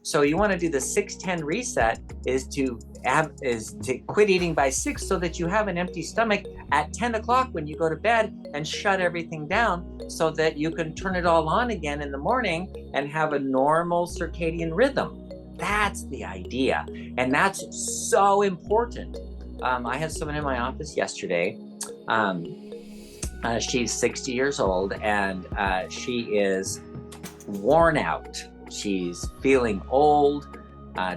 So you want to do the 6-10 reset is to quit eating by 6 so that you have an empty stomach at 10 o'clock when you go to bed, and shut everything down so that you can turn it all on again in the morning and have a normal circadian rhythm. That's the idea. And that's so important. I had someone in my office yesterday. She's 60 years old, and she is worn out. She's feeling old,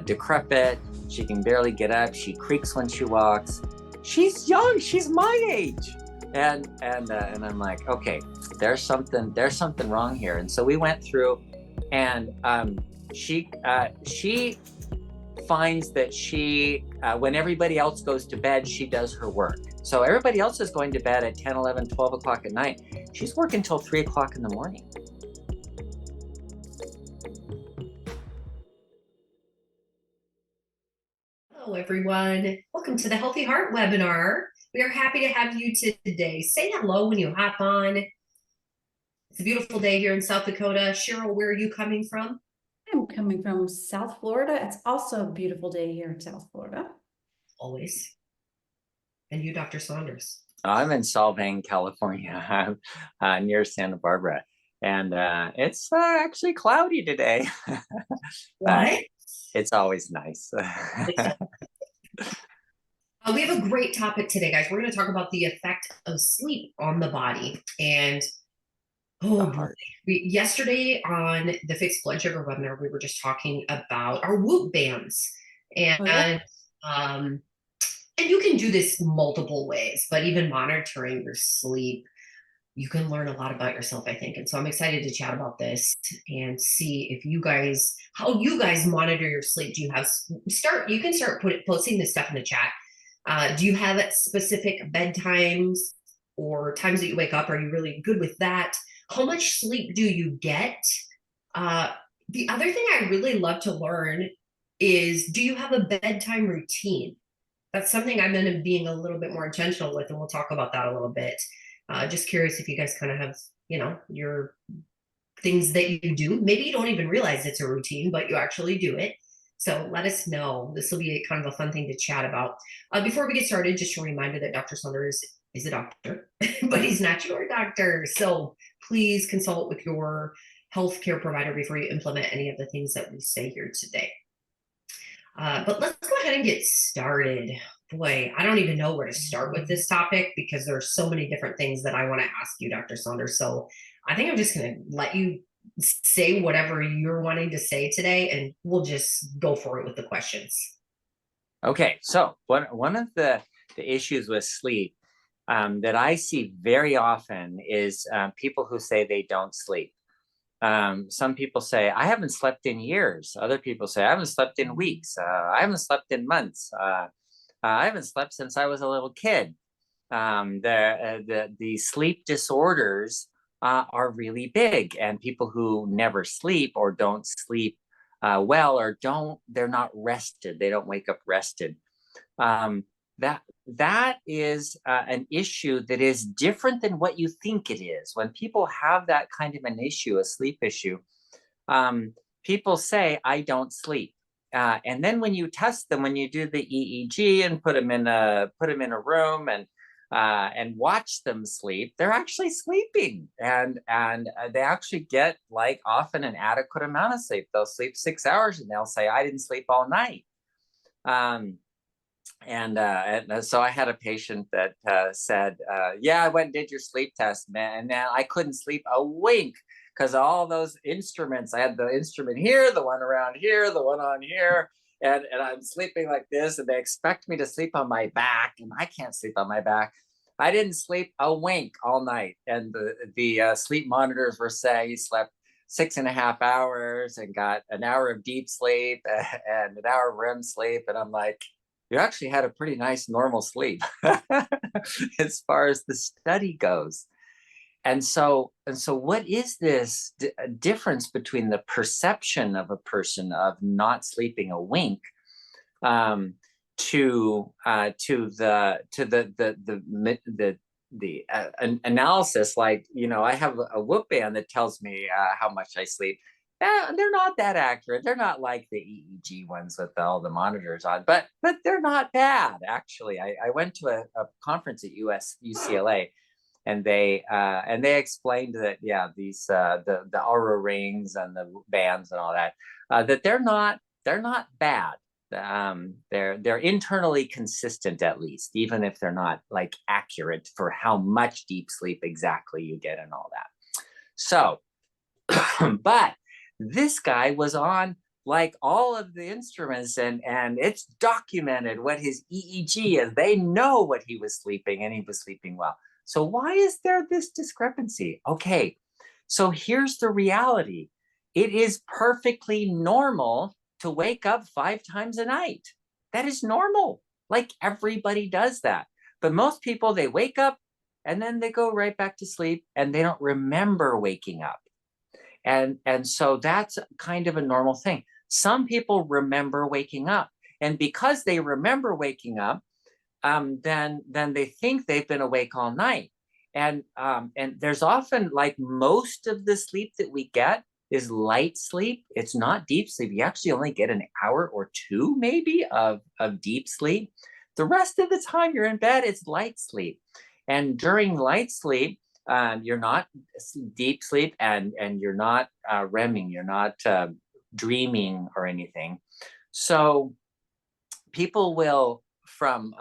decrepit. She can barely get up. She creaks when she walks. She's young. She's my age. And I'm like, okay, there's something wrong here. And so we went through, and she finds that she, when everybody else goes to bed, she does her work. So everybody else is going to bed at 10, 11, 12 o'clock at night. She's working till 3 o'clock in the morning. Hello, everyone. Welcome to the Healthy Heart webinar. We are happy to have you today. Say hello when you hop on. It's a beautiful day here in South Dakota. Cheryl, where are you coming from? I'm coming from South Florida. It's also a beautiful day here in South Florida. Always. And you, Dr. Saunders? I'm in Solvang, California, near Santa Barbara. And it's actually cloudy today. What? It's always nice. We have a great topic today, guys. We're going to talk about the effect of sleep on the body. And yesterday on the Fixed Blood Sugar webinar, we were just talking about our Whoop bands. And and you can do this multiple ways, but even monitoring your sleep, you can learn a lot about yourself, I think. And so I'm excited to chat about this and see if you guys, how you guys monitor your sleep. Do you have, you can start posting this stuff in the chat. Do you have specific bedtimes or times that you wake up? Are you really good with that? How much sleep do you get? The other thing I really love to learn is, do you have a bedtime routine? That's something I'm going to being a little bit more intentional with, and we'll talk about that a little bit. Just curious if you guys kind of have, your things that you do. Maybe you don't even realize it's a routine, but you actually do it. So let us know. This will be kind of a fun thing to chat about. Before we get started, just a reminder that Dr. Saunders is a doctor, but he's not your doctor. So please consult with your healthcare provider before you implement any of the things that we say here today. But let's go ahead and get started. Boy, I don't even know where to start with this topic because there's so many different things that I want to ask you, Dr. Saunders. So I think I'm just going to let you say whatever you're wanting to say today, and we'll just go for it with the questions. Okay, so one of the issues with sleep that I see very often is people who say they don't sleep. Some people say, I haven't slept in years. Other people say, I haven't slept in weeks. I haven't slept in months. I haven't slept since I was a little kid. The sleep disorders are really big, and people who never sleep or don't sleep well, or they're not rested. They don't wake up rested. That is an issue that is different than what you think it is. When people have that kind of an issue, a sleep issue, people say, I don't sleep. And then when you test them, when you do the EEG and put them in a room and watch them sleep, they're actually sleeping, and they actually get often an adequate amount of sleep. They'll sleep 6 hours and they'll say, I didn't sleep all night. And so I had a patient that said, yeah, I went and did your sleep test, man, and I couldn't sleep a wink because all those instruments, I had the instrument here, the one around here, the one on here, and I'm sleeping like this, and they expect me to sleep on my back, and I can't sleep on my back. I didn't sleep a wink all night, and the sleep monitors were saying he slept 6.5 hours and got an hour of deep sleep and an hour of REM sleep, and I'm like, you actually had a pretty nice normal sleep as far as the study goes. And so what is this difference between the perception of a person of not sleeping a wink to the analysis? Like, I have a Whoop band that tells me how much I sleep. they're not that accurate. They're not like the EEG ones with all the monitors on, but they're not bad actually. I went to a conference at UCLA, and they explained that, yeah, these the Aura rings and the bands and all that, that they're not bad. They're internally consistent, at least, even if they're not like accurate for how much deep sleep exactly you get and all that. So, but this guy was on like all of the instruments, and it's documented what his EEG is. They know what he was sleeping, and he was sleeping well. So why is there this discrepancy? Okay, so here's the reality. It is perfectly normal to wake up 5 times a night. That is normal. Like everybody does that. But most people, they wake up and then they go right back to sleep, and they don't remember waking up. And so that's kind of a normal thing. Some people remember waking up, and because they remember waking up, then they think they've been awake all night. And there's often, like, most of the sleep that we get is light sleep. It's not deep sleep. You actually only get an hour or two maybe of deep sleep. The rest of the time you're in bed, it's light sleep. And during light sleep, you're not deep sleep, and you're not REMing, you're not dreaming or anything. So people will, from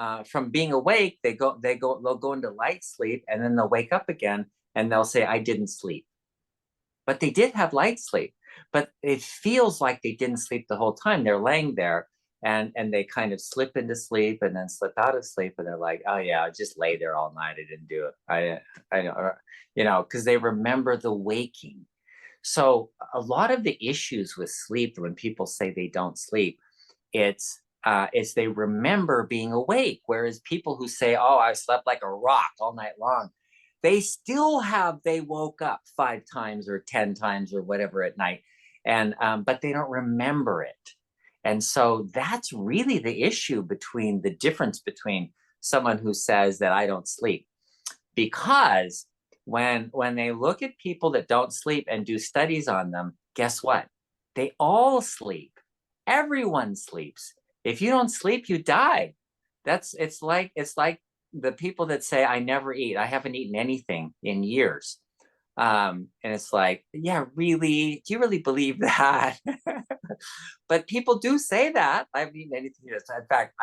being awake, they'll go into light sleep, and then they'll wake up again, and they'll say, I didn't sleep. But they did have light sleep, but it feels like they didn't sleep the whole time. They're laying there, and they kind of slip into sleep and then slip out of sleep, and they're like, oh yeah, I just lay there all night, I didn't do it. I know, because they remember the waking. So a lot of the issues with sleep, when people say they don't sleep, it's they remember being awake. Whereas people who say, oh, I slept like a rock all night long, they woke up 5 times or 10 times or whatever at night, and but they don't remember it. And so that's really the issue, between the difference between someone who says that I don't sleep. Because when they look at people that don't sleep and do studies on them, guess what? They all sleep. Everyone sleeps. If you don't sleep, you die. It's like the people that say, I never eat. I haven't eaten anything in years. And it's like, yeah, really? Do you really believe that? But people do say that. I haven't eaten anything in years. In fact,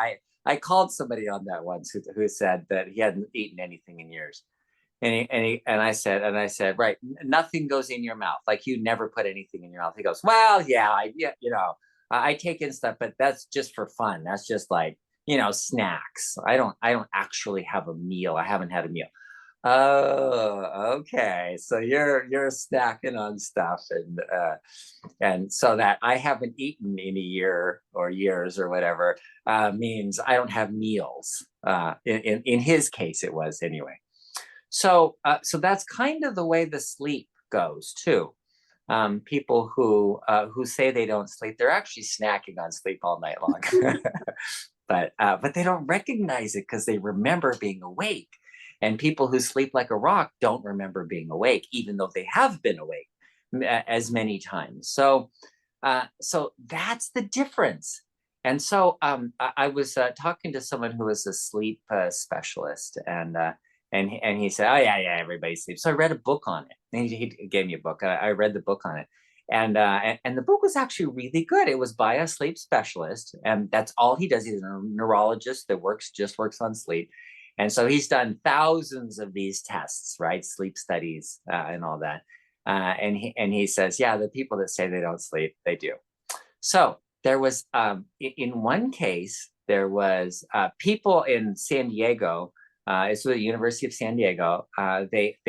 I called somebody on that once who said that he hadn't eaten anything in years. And I said, right, nothing goes in your mouth. Like, you never put anything in your mouth. He goes, well, yeah, I take in stuff, but that's just for fun. That's just like, snacks. I don't actually have a meal. I haven't had a meal. Oh, okay. So you're snacking on stuff, and so that I haven't eaten in a year or years or whatever means I don't have meals. In his case, it was anyway. So that's kind of the way the sleep goes too. People who say they don't sleep, they're actually snacking on sleep all night long. But they don't recognize it because they remember being awake. And people who sleep like a rock don't remember being awake, even though they have been awake as many times. So that's the difference. And so I was talking to someone who was a sleep specialist, and he said, oh yeah, everybody sleeps. So I read a book on it. And he gave me a book. I read the book on it. And the book was actually really good. It was by a sleep specialist, and that's all he does. He's a neurologist that just works on sleep. And so he's done thousands of these tests, right? Sleep studies and all that. And he says, yeah, the people that say they don't sleep, they do. So there was, in one case, there was people in San Diego. It's with the University of San Diego. The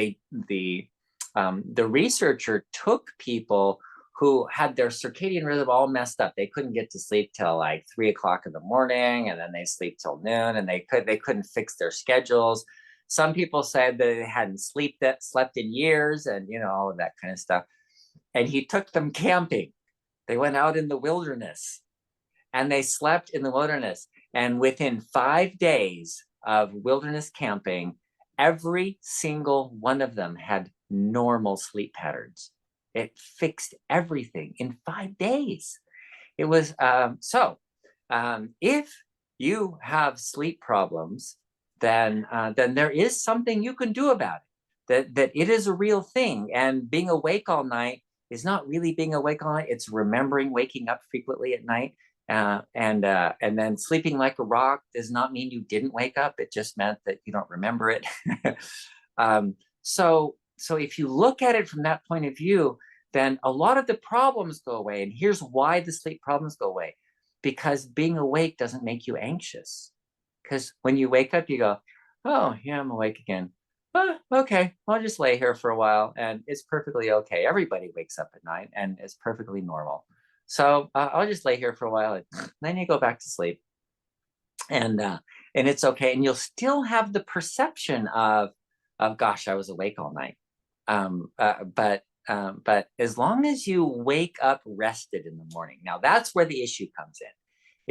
researcher took people who had their circadian rhythm all messed up. They couldn't get to sleep till like 3 o'clock in the morning, and then they sleep till noon, and they couldn't fix their schedules. Some people said that they hadn't slept in years, and all of that kind of stuff. And he took them camping. They went out in the wilderness, and they slept in the wilderness. And within 5 days of wilderness camping, every single one of them had normal sleep patterns. It fixed everything in 5 days. It was if you have sleep problems, then there is something you can do about it. That it is a real thing, and being awake all night is not really being awake all night. It's remembering waking up frequently at night, and then sleeping like a rock does not mean you didn't wake up. It just meant that you don't remember it. So if you look at it from that point of view, then a lot of the problems go away. And here's why the sleep problems go away: because being awake doesn't make you anxious. Because when you wake up, you go, oh yeah, I'm awake again. Oh, okay, I'll just lay here for a while, and it's perfectly okay. Everybody wakes up at night, and it's perfectly normal. So I'll just lay here for a while, and then you go back to sleep, and it's okay. And you'll still have the perception of gosh, I was awake all night. But as long as you wake up rested in the morning, now that's where the issue comes in.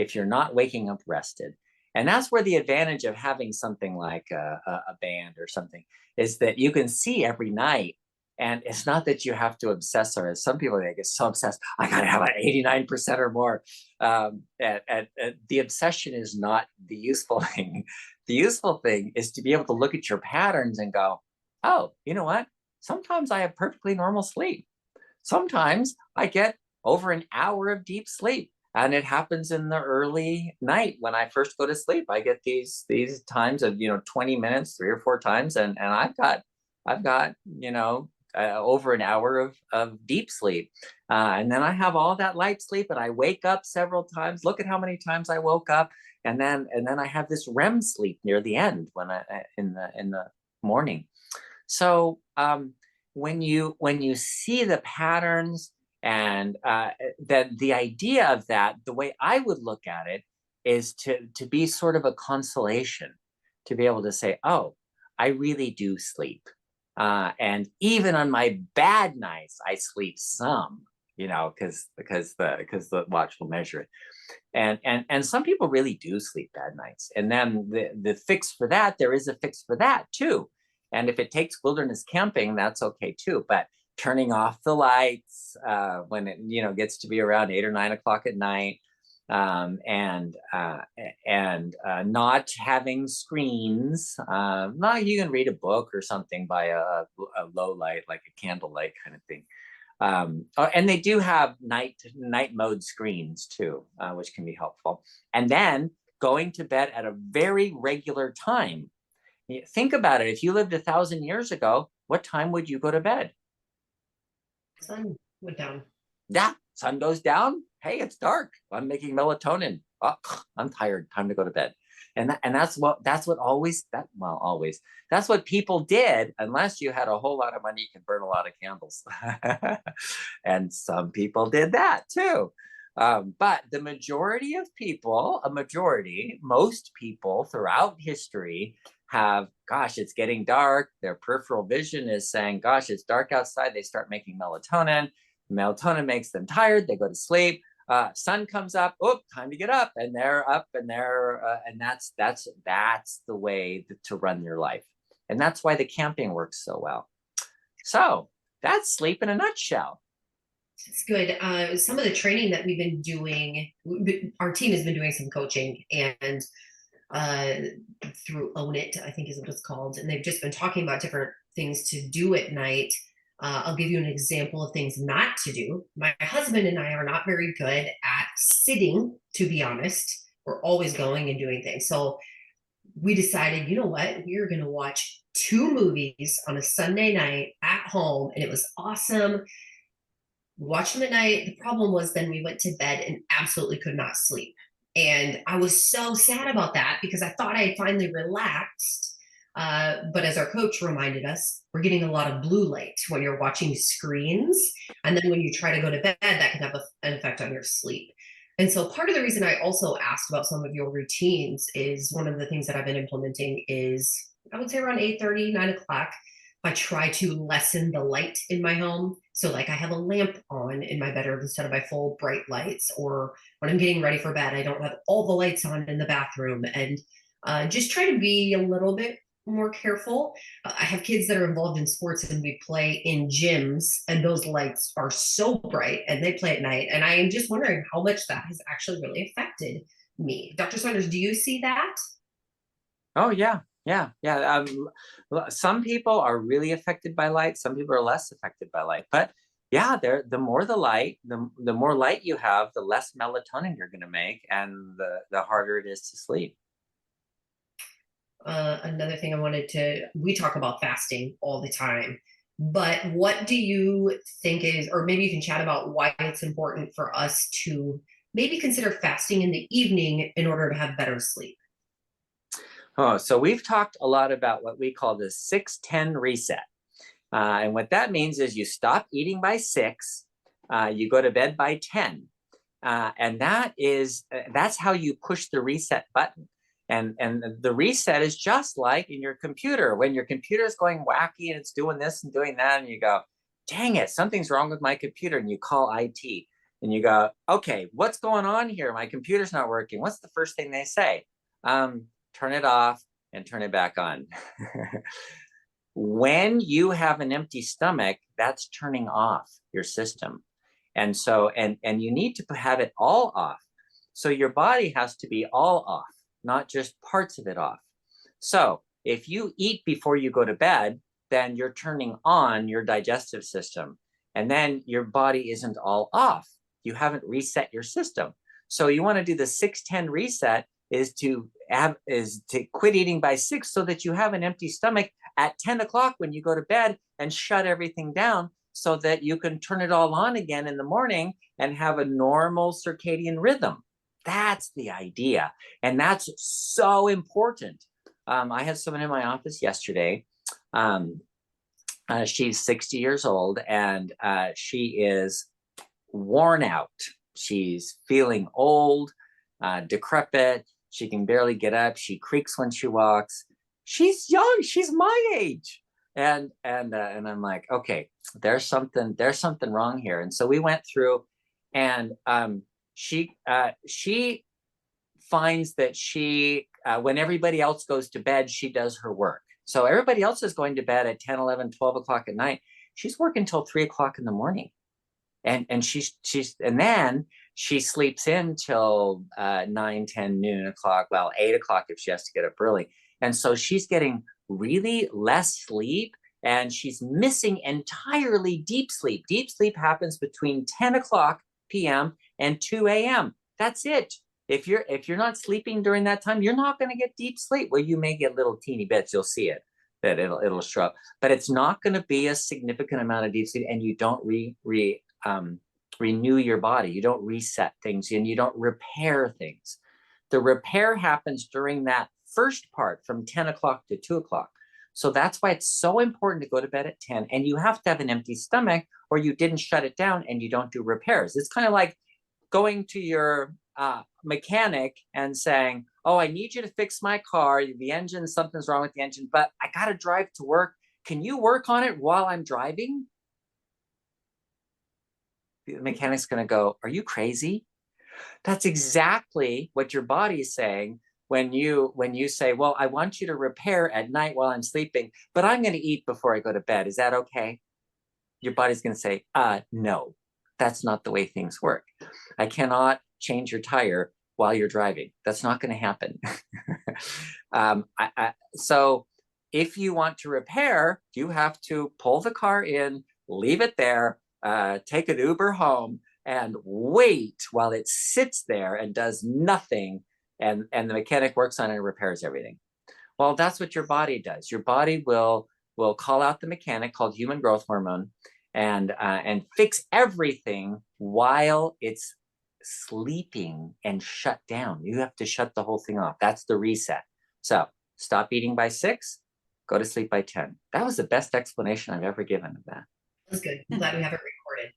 If you're not waking up rested, and that's where the advantage of having something like a band or something is that you can see every night. And it's not that you have to obsess, or as some people, they get so obsessed, I gotta have an 89% or more. And the obsession is not the useful thing. The useful thing is to be able to look at your patterns and go, oh, you know what? Sometimes I have perfectly normal sleep. Sometimes I get over an hour of deep sleep. And it happens in the early night when I first go to sleep. I get these times of 20 minutes, 3 or 4 times, and I've got over an hour of deep sleep, and then I have all that light sleep, and I wake up several times. Look at how many times I woke up, and then I have this REM sleep near the end when I in the morning. So when you see the patterns, and that the idea of that, the way I would look at it is to be sort of a consolation, to be able to say, oh, I really do sleep. And even on my bad nights, I sleep some, because the watch will measure it. And some people really do sleep bad nights. And then the fix for that, there is a fix for that too. And if it takes wilderness camping, that's okay too. But turning off the lights when it gets to be around 8 or 9 o'clock at night, and not having screens. You can read a book or something by a low light, like a candlelight kind of thing. And they do have night mode screens too, which can be helpful. And then going to bed at a very regular time. Think about it. If you lived 1,000 years ago, what time would you go to bed? Sun went down. Yeah, sun goes down. Hey, it's dark. I'm making melatonin. Oh, I'm tired. Time to go to bed. And that's what people did, unless you had a whole lot of money, you can burn a lot of candles. And some people did that too. But the majority of people, most people throughout history have, gosh, it's getting dark. Their peripheral vision is saying, gosh, it's dark outside. They start making melatonin. Melatonin makes them tired. They go to sleep. Sun comes up. Oh, time to get up, and they're up, and and that's the way to run your life, and that's why the camping works so well. So that's sleep in a nutshell. It's good. Some of the training that we've been doing, our team has been doing some coaching, and through Own It, I think is what it's called, and they've just been talking about different things to do at night. I'll give you an example of things not to do. My husband and I are not very good at sitting, to be honest. We're always going and doing things. So we decided, you know what? We're going to watch 2 movies on a Sunday night at home, and it was awesome. We watched them at night. The problem was then we went to bed and absolutely could not sleep. And I was so sad about that because I thought I had finally relaxed. But as our coach reminded us, we're getting a lot of blue light when you're watching screens. And then when you try to go to bed, that can have an effect on your sleep. And so part of the reason I also asked about some of your routines is one of the things that I've been implementing is, I would say around 8:30, 9 o'clock, I try to lessen the light in my home. So like I have a lamp on in my bedroom instead of my full bright lights, or when I'm getting ready for bed, I don't have all the lights on in the bathroom, and just try to be a little bit more careful. I have kids that are involved in sports and we play in gyms and those lights are so bright and they play at night. And I am just wondering how much that has actually really affected me. Dr. Saunders, do you see that? Oh yeah, yeah, yeah. Some people are really affected by light. Some people are less affected by light. But yeah, the more the light, the more light you have, the less melatonin you're going to make, and the harder it is to sleep. Another thing we talk about fasting all the time, but what do you think is, or maybe you can chat about why it's important for us to maybe consider fasting in the evening in order to have better sleep? Oh, so we've talked a lot about what we call the 6-10 reset. And what that means is you stop eating by 6, you go to bed by 10. And that's how you push the reset button. And the reset is just like in your computer. When your computer is going wacky and it's doing this and doing that, and you go, dang it, something's wrong with my computer. And you call IT and you go, okay, what's going on here? My computer's not working. What's the first thing they say? Turn it off and turn it back on. When you have an empty stomach, that's turning off your system. And so, and you need to have it all off. So your body has to be all off, not just parts of it off. So if you eat before you go to bed, then you're turning on your digestive system. And then your body isn't all off. You haven't reset your system. So you want to do the 6-10 reset is to quit eating by 6 so that you have an empty stomach at 10 o'clock when you go to bed and shut everything down so that you can turn it all on again in the morning and have a normal circadian rhythm. That's the idea. And that's so important. I had someone in my office yesterday. She's 60 years old and she is worn out. She's feeling old, decrepit. She can barely get up. She creaks when she walks. She's young. She's my age. And I'm like, okay, there's something wrong here. And so we went through, and she finds that when everybody else goes to bed, she does her work. So everybody else is going to bed at 10, 11, 12 o'clock at night. She's working till 3 o'clock in the morning. And then she sleeps in till 9, 10, noon o'clock, well, 8 o'clock if she has to get up early. And so she's getting really less sleep, and she's missing entirely deep sleep. Deep sleep happens between 10 o'clock p.m. and 2 a.m. That's it. If you're not sleeping during that time, you're not going to get deep sleep. Well, you may get little teeny bits. You'll see it, that it'll show up, but it's not going to be a significant amount of deep sleep, and you don't renew your body. You don't reset things, and you don't repair things. The repair happens during that first part from 10 o'clock to 2 o'clock. So that's why it's so important to go to bed at 10, and you have to have an empty stomach or you didn't shut it down and you don't do repairs. It's kind of like going to your mechanic and saying, oh, I need you to fix my car. The engine, something's wrong with the engine, but I got to drive to work. Can you work on it while I'm driving? The mechanic's going to go, are you crazy? That's exactly what your body is saying when you say, well, I want you to repair at night while I'm sleeping, but I'm going to eat before I go to bed. Is that okay? Your body's going to say, no, that's not the way things work. I cannot change your tire while you're driving. That's not going to happen. So if you want to repair, you have to pull the car in, leave it there, take an Uber home, and wait while it sits there and does nothing, and the mechanic works on it and repairs everything. Well, that's what your body does. Your body will call out the mechanic, called human growth hormone, and fix everything while it's sleeping and shut down. You have to shut the whole thing off. That's the reset. So stop eating by 6, go to sleep by 10. That was the best explanation I've ever given of that. That's good. I'm glad we have it recorded.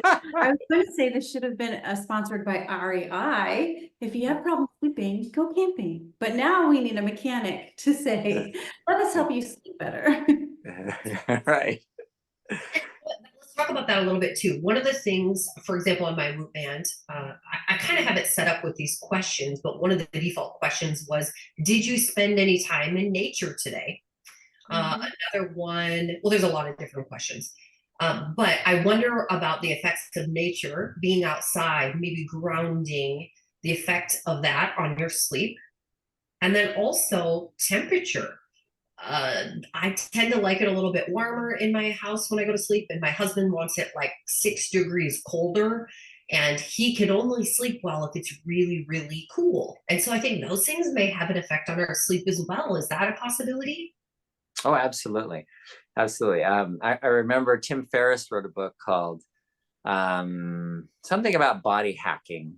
I was going to say this should have been sponsored by REI. If you have problems sleeping, go camping. But now we need a mechanic to say, let us help you sleep better. Right. Let's talk about that a little bit too. One of the things, for example, in my Whoop band, I kind of have it set up with these questions, but one of the default questions was, did you spend any time in nature today? Another one, well, there's a lot of different questions. But I wonder about the effects of nature, being outside, maybe grounding, the effect of that on your sleep. And then also temperature. I tend to like it a little bit warmer in my house when I go to sleep, and my husband wants it like 6 degrees colder. And he can only sleep well if it's really, really cool. And so I think those things may have an effect on our sleep as well. Is that a possibility? Oh, absolutely. Absolutely. I remember Tim Ferriss wrote a book called something about body hacking.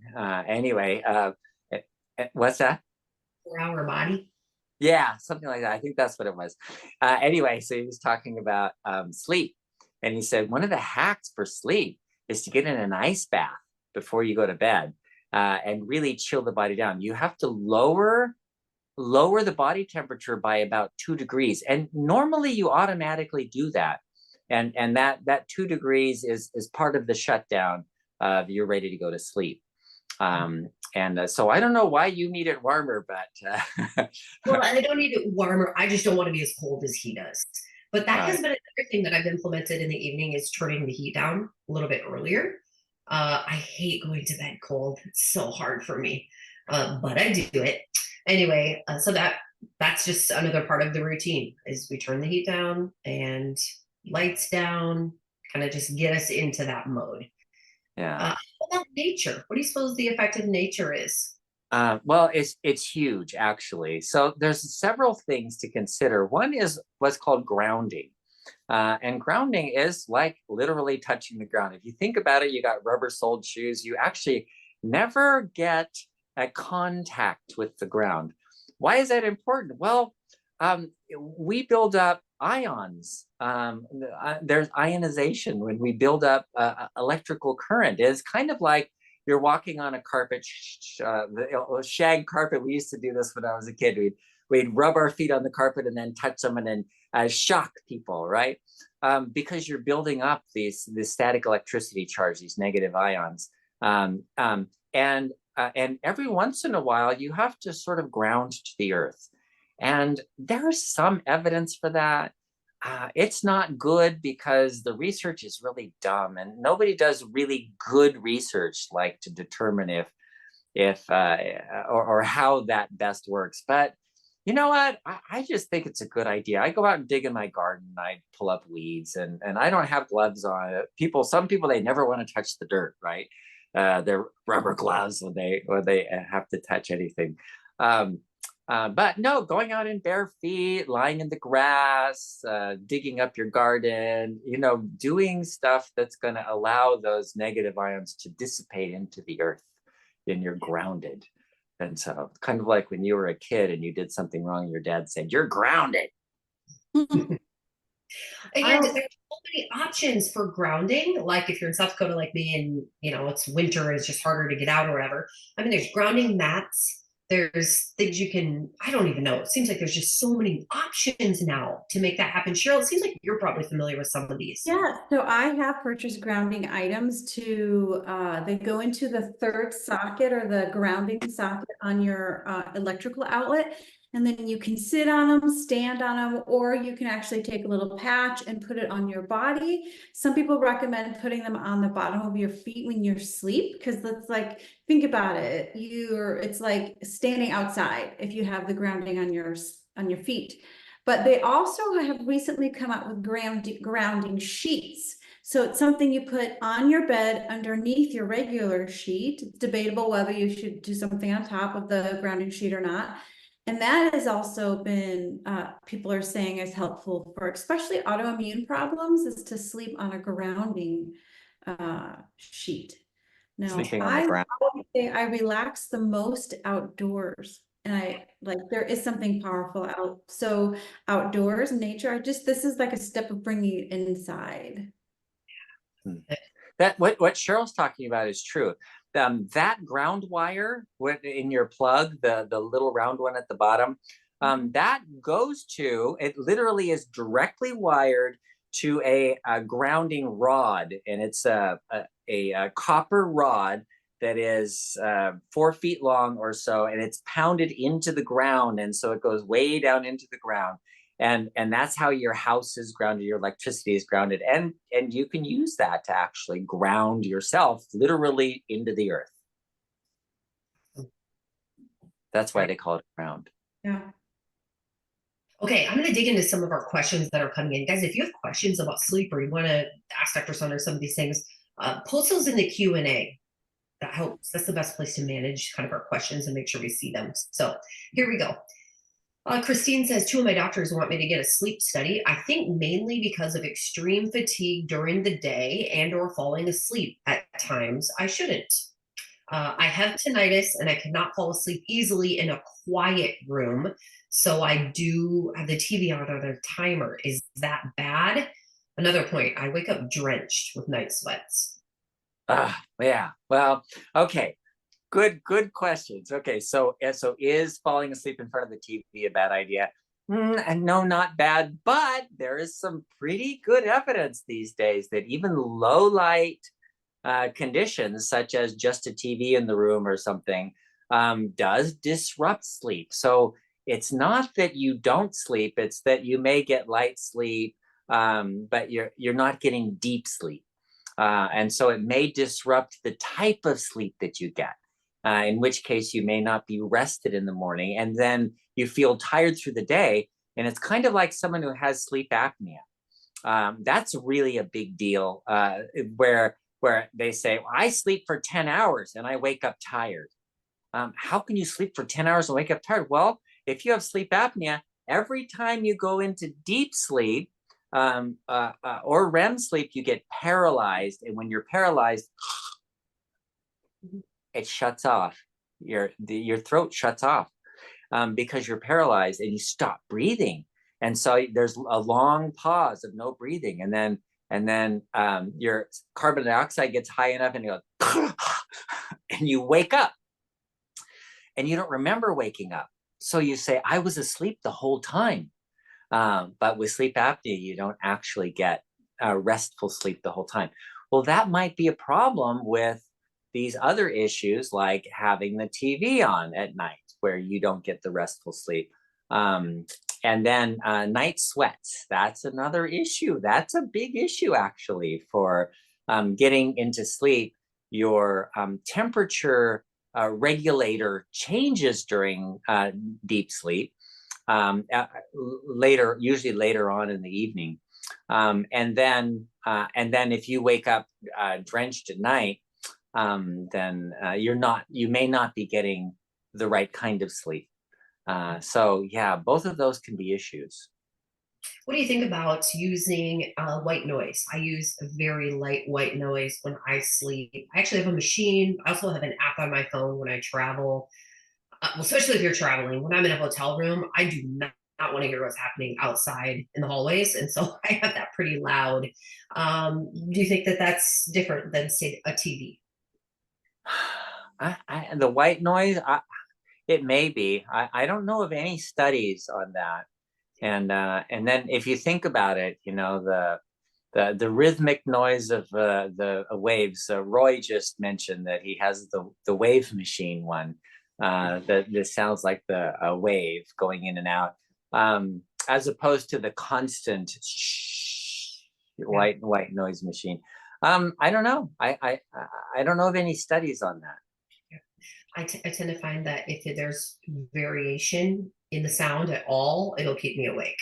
What's that? 4 hour body. Yeah, something like that. I think that's what it was. Anyway, so he was talking about sleep. And he said, one of the hacks for sleep is to get in an ice bath before you go to bed and really chill the body down. You have to lower the body temperature by about 2 degrees. And normally you automatically do that. And that 2 degrees is part of the shutdown of you're ready to go to sleep. So I don't know why you need it warmer, but Well, I don't need it warmer. I just don't want to be as cold as he does. But that has been another thing that I've implemented in the evening is turning the heat down a little bit earlier. I hate going to bed cold. It's so hard for me, but I do it anyway. So that's just another part of the routine is we turn the heat down and lights down, kind of just get us into that mode. yeah. What about nature? What do you suppose the effect of nature is? Well, it's huge, actually. So there's several things to consider. One is what's called grounding. And grounding is like literally touching the ground. If you think about it, you got rubber-soled shoes. You actually never get a contact with the ground. Why is that important? Well, we build up ions. There's ionization when we build up electrical current. It's kind of like you're walking on a carpet, shag carpet. We used to do this when I was a kid. We'd rub our feet on the carpet and then touch them and then shock people, right? Because you're building up this static electricity charge, these negative ions. And every once in a while, you have to sort of ground to the earth. And there's some evidence for that. It's not good because the research is really dumb and nobody does really good research like to determine if or how that best works. But you know what? I just think it's a good idea. I go out and dig in my garden. I pull up weeds and I don't have gloves on. Some people, they never want to touch the dirt, right? They're rubber gloves when they have to touch anything. But no, going out in bare feet, lying in the grass, digging up your garden, doing stuff that's going to allow those negative ions to dissipate into the earth, then you're grounded. And so kind of like when you were a kid and you did something wrong, your dad said, you're grounded. And there's so many options for grounding. Like if you're in South Dakota like me and it's winter, it's just harder to get out or whatever. I mean, there's grounding mats. There's things you can, I don't even know. It seems like there's just so many options now to make that happen. Cheryl, it seems like you're probably familiar with some of these. Yeah, so I have purchased grounding items they go into the third socket or the grounding socket on your electrical outlet. And then you can sit on them, stand on them, or you can actually take a little patch and put it on your body. Some people recommend putting them on the bottom of your feet when you're asleep, because that's like, think about it. It's like standing outside if you have the grounding on your feet. But they also have recently come out with grounding sheets. So it's something you put on your bed underneath your regular sheet. It's debatable whether you should do something on top of the grounding sheet or not. And that has also been, people are saying is helpful for especially autoimmune problems, is to sleep on a grounding sheet. Now, Sleeping on the ground. I relax the most outdoors. And there is something powerful outdoors, nature. This is like a step of bringing you inside. That what Cheryl's talking about is true. That ground wire in your plug, the little round one at the bottom, that goes to, it literally is directly wired to a grounding rod, and it's a copper rod that is 4 feet long or so, and it's pounded into the ground, and so it goes way down into the ground, and that's how your house is grounded, your electricity is grounded, and you can use that to actually ground yourself literally into the earth. That's why they call it ground. Yeah. Okay, I'm going to dig into some of our questions that are coming in. Guys, if you have questions about sleep or you want to ask Dr. Saunders some of these things, post those in the Q&A. That helps. That's the best place to manage kind of our questions and make sure we see them. So here we go. Christine says, 2 of my doctors want me to get a sleep study. I think mainly because of extreme fatigue during the day and or falling asleep at times I shouldn't. I have tinnitus and I cannot fall asleep easily in a quiet room. So I do have the TV on a timer. Is that bad? Another point, I wake up drenched with night sweats. Yeah. Well, okay. Good questions. Okay, so is falling asleep in front of the TV a bad idea? And no, not bad, but there is some pretty good evidence these days that even low light conditions, such as just a TV in the room or something, does disrupt sleep. So it's not that you don't sleep; it's that you may get light sleep, but you're not getting deep sleep. And so it may disrupt the type of sleep that you get, in which case you may not be rested in the morning, and then you feel tired through the day. And it's kind of like someone who has sleep apnea. That's really a big deal, where they say, well, I sleep for 10 hours and I wake up tired. How can you sleep for 10 hours and wake up tired? Well, if you have sleep apnea, every time you go into deep sleep, or REM sleep, you get paralyzed, and when you're paralyzed, it shuts off. Your throat shuts off, because you're paralyzed, and you stop breathing, and so there's a long pause of no breathing, and then your carbon dioxide gets high enough, and you go, and you wake up, and you don't remember waking up, so you say, I was asleep the whole time. But with sleep apnea, you don't actually get restful sleep the whole time. Well, that might be a problem with these other issues, like having the TV on at night, where you don't get the restful sleep. And then night sweats, that's another issue. That's a big issue, actually, for getting into sleep. Your temperature regulator changes during deep sleep. Usually later on in the evening, and then if you wake up drenched at night, then you may not be getting the right kind of sleep. So yeah, both of those can be issues. What do you think about using white noise? I use a very light white noise when I sleep. I actually have a machine. I also have an app on my phone when I travel. Especially if you're traveling. When I'm in a hotel room, I do not want to hear what's happening outside in the hallways, and so I have that pretty loud. Do you think that that's different than, say, a TV? The white noise, it may be. I don't know of any studies on that. And then if you think about it, the rhythmic noise of the waves. Roy just mentioned that he has the wave machine one. That sounds like a wave going in and out, as opposed to the constant white noise machine. I don't know. I don't know of any studies on that. I tend to find that if there's variation in the sound at all, it'll keep me awake.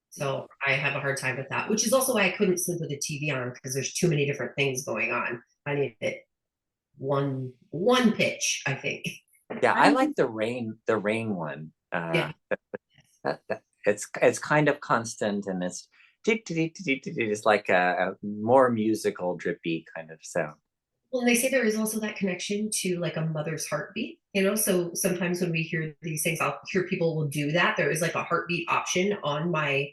So I have a hard time with that, which is also why I couldn't sleep with the TV on, because there's too many different things going on. I need it one pitch, I think. Yeah, I like the rain one. Yeah. It's kind of constant, and it's like a more musical, drippy kind of sound. Well, they say there is also that connection to like a mother's heartbeat, so sometimes when we hear these things, I'll hear people will do that. There is like a heartbeat option on my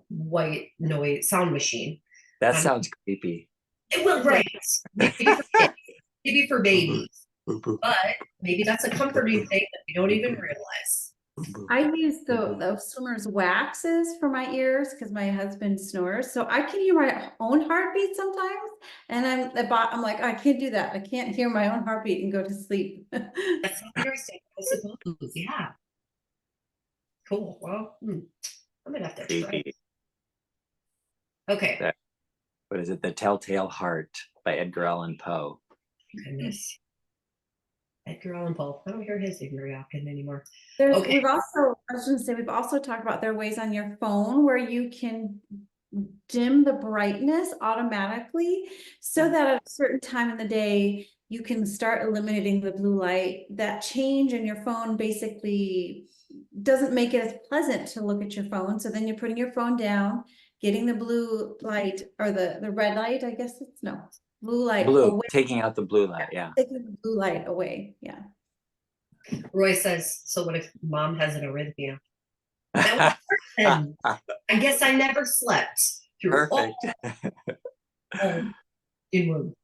white noise sound machine. That sounds creepy. Well, right. Maybe for babies. But maybe that's a comforting thing that we don't even realize. I use the swimmer's waxes for my ears because my husband snores, so I can hear my own heartbeat sometimes. And I'm like, I can't do that. I can't hear my own heartbeat and go to sleep. That's interesting. I suppose. Yeah. Cool. Well, I'm gonna have to try it. Okay. What is it? The Telltale Heart by Edgar Allan Poe. Goodness. Edgar Allan Poe. I don't hear his name very often anymore. I was Okay. gonna say, we've also talked about there are ways on your phone where you can dim the brightness automatically so that at a certain time in the day, you can start eliminating the blue light. That change in your phone basically doesn't make it as pleasant to look at your phone. So then you're putting your phone down, getting the blue light or the red light, I guess it's blue light away. Taking out the blue light, yeah. Taking the blue light away, yeah. Roy says, so what if mom has an arrhythmia? That was I guess I never slept through Perfect. in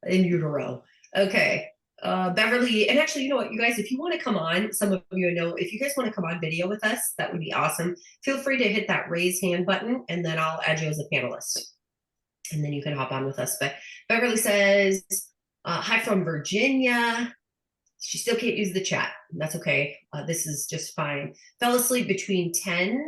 utero. Okay. Beverly, and actually, you know what, you guys, if you want to come on, some of you know, if you guys want to come on video with us, that would be awesome. Feel free to hit that raise hand button and then I'll add you as a panelist. And then you can hop on with us. But Beverly says, hi from Virginia. She still can't use the chat. That's okay. This is just fine. Fell asleep between 10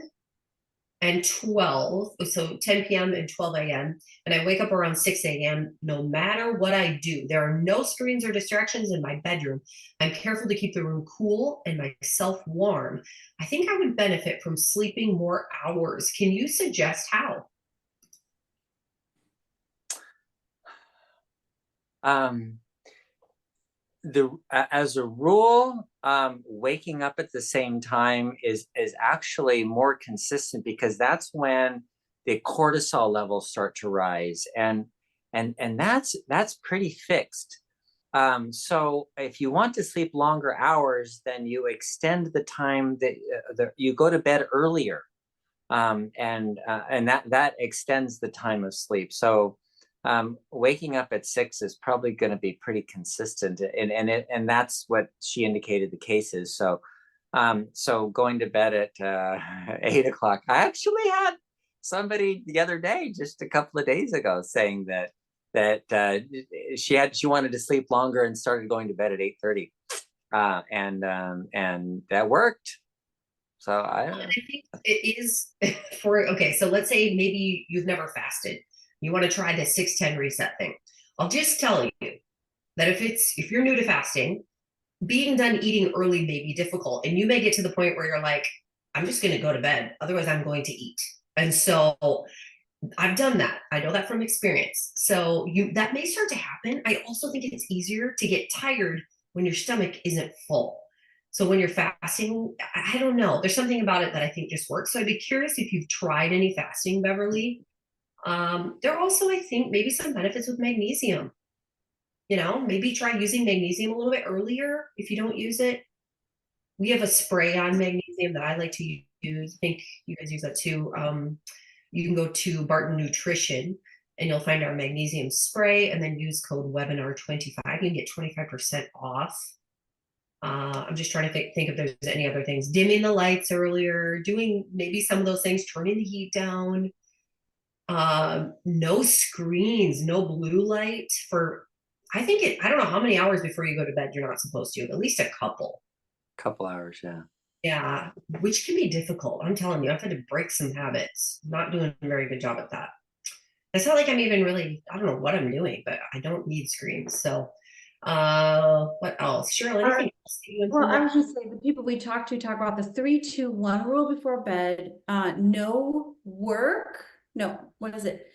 and 12. So 10 p.m. and 12 a.m. And I wake up around 6 a.m. no matter what I do. There are no screens or distractions in my bedroom. I'm careful to keep the room cool and myself warm. I think I would benefit from sleeping more hours. Can you suggest how? As a rule, waking up at the same time is actually more consistent because that's when the cortisol levels start to rise, and that's pretty fixed. So if you want to sleep longer hours, then you extend the time that you go to bed earlier, and that extends the time of sleep. So waking up at 6 is probably going to be pretty consistent, and that's what she indicated the case is. So so going to bed at 8 o'clock. I actually had somebody the other day, just a couple of days ago, saying that she wanted to sleep longer and started going to bed at 8:30, and that worked. So I think it is okay. So let's say maybe you've never fasted. You want to try the 6-10 reset thing. I'll just tell you that if you're new to fasting, being done eating early may be difficult. And you may get to the point where you're like, I'm just going to go to bed. Otherwise, I'm going to eat. And so I've done that. I know that from experience. So that may start to happen. I also think it's easier to get tired when your stomach isn't full. So when you're fasting, I don't know. There's something about it that I think just works. So I'd be curious if you've tried any fasting, Beverly. There are also, I think, maybe some benefits with magnesium. Maybe try using magnesium a little bit earlier if you don't use it. We have a spray on magnesium that I like to use. I think you guys use that too. You can go to Barton Nutrition and you'll find our magnesium spray and then use code webinar25. You can get 25% off. I'm just trying to think if there's any other things. Dimming the lights earlier, doing maybe some of those things, turning the heat down. No screens, no blue light for, I don't know how many hours before you go to bed you're not supposed to, at least a couple hours, yeah. Yeah, which can be difficult. I'm telling you, I've had to break some habits. Not doing a very good job at that. It's not like I'm even really, I don't know what I'm doing, but I don't need screens. So what else? Cheryl, anything else? Well, I was just saying the people we talk about the 3-2-1 rule before bed. No work. No, what is it?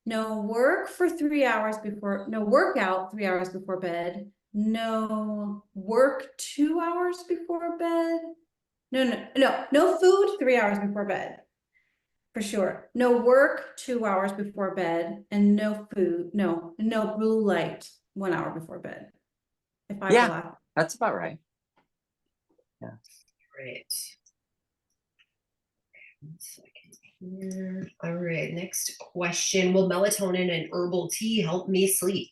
No work for 3 hours before, no workout 3 hours before bed. No work 2 hours before bed. No food 3 hours before bed. For sure. No work 2 hours before bed, and no food, no blue light 1 hour before bed. That's about right. Yeah. Great. 1 second here. All right, next question. Will melatonin and herbal tea help me sleep?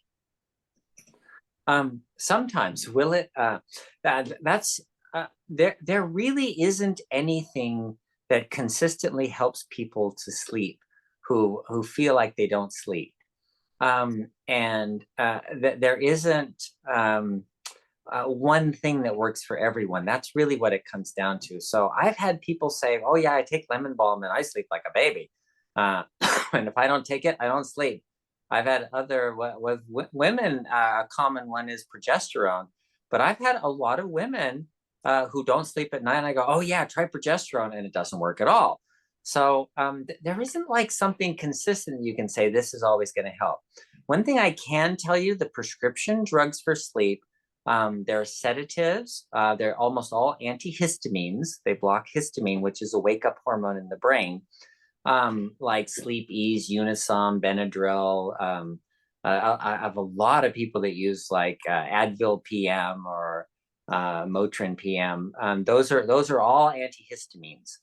Sometimes. Will it? That's there really isn't anything that consistently helps people to sleep who feel like they don't sleep. There isn't one thing that works for everyone. That's really what it comes down to. So I've had people say, "Oh yeah, I take lemon balm and I sleep like a baby, and if I don't take it, I don't sleep." I've had other with women. A common one is progesterone, but I've had a lot of women who don't sleep at night. And I go, "Oh yeah, try progesterone," and it doesn't work at all. So there isn't like something consistent you can say this is always going to help. One thing I can tell you, the prescription drugs for sleep, they're sedatives. They're almost all antihistamines. They block histamine, which is a wake-up hormone in the brain, like Sleep Ease, Unisom, Benadryl. I have a lot of people that use like Advil PM or Motrin PM. Those are all antihistamines,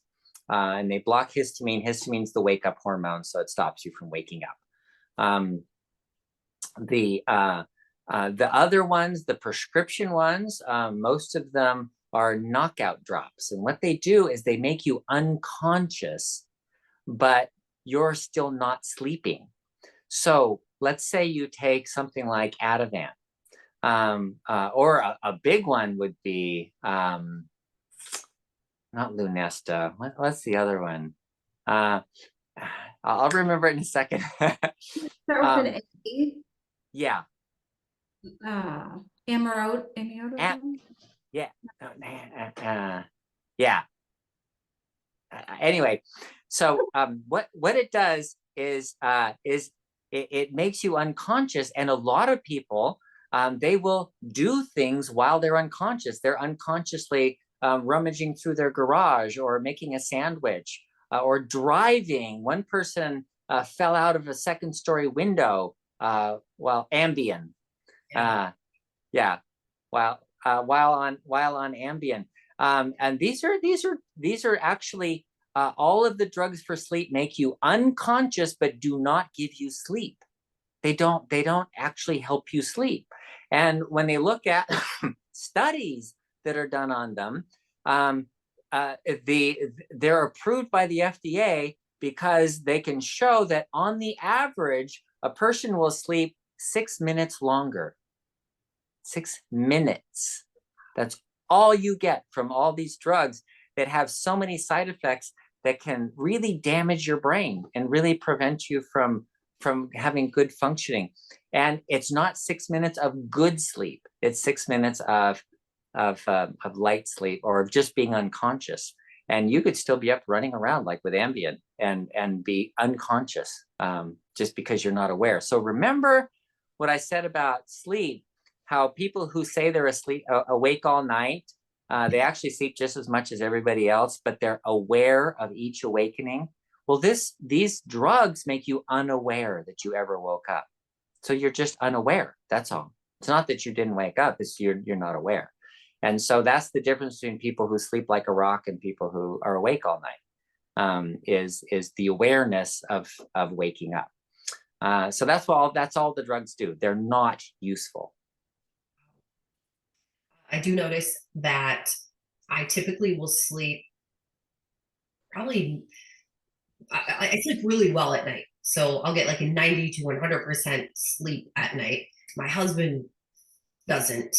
and they block histamine. Histamine's the wake-up hormone, so it stops you from waking up. The other ones, the prescription ones, most of them are knockout drops. And what they do is they make you unconscious, but you're still not sleeping. So let's say you take something like Ativan, or a big one would be, not Lunesta. What's the other one? I'll remember it in a second. Start with an A. Yeah. Amiodarone. Yeah. Yeah. Anyway, so what it does is it makes you unconscious, and a lot of people they will do things while they're unconscious. They're unconsciously rummaging through their garage or making a sandwich or driving. One person fell out of a second-story window while Ambien. Yeah, while on Ambien. And these are actually all of the drugs for sleep make you unconscious but do not give you sleep. They don't actually help you sleep. And when they look at studies that are done on them, they're approved by the FDA because they can show that on the average, a person will sleep 6 minutes longer. 6 minutes. That's all you get from all these drugs that have so many side effects that can really damage your brain and really prevent you from having good functioning. And it's not 6 minutes of good sleep. It's 6 minutes of light sleep or of just being unconscious. And you could still be up running around like with Ambien and be unconscious just because you're not aware. So remember what I said about sleep, how people who say they're awake all night, they actually sleep just as much as everybody else, but they're aware of each awakening. Well, these drugs make you unaware that you ever woke up. So you're just unaware. That's all. It's not that you didn't wake up, it's you're not aware. And so that's the difference between people who sleep like a rock and people who are awake all night, is the awareness of waking up. So that's all the drugs do. They're not useful. I do notice that I typically will sleep probably, I sleep really well at night. So I'll get like a 90 to 100% sleep at night. My husband doesn't,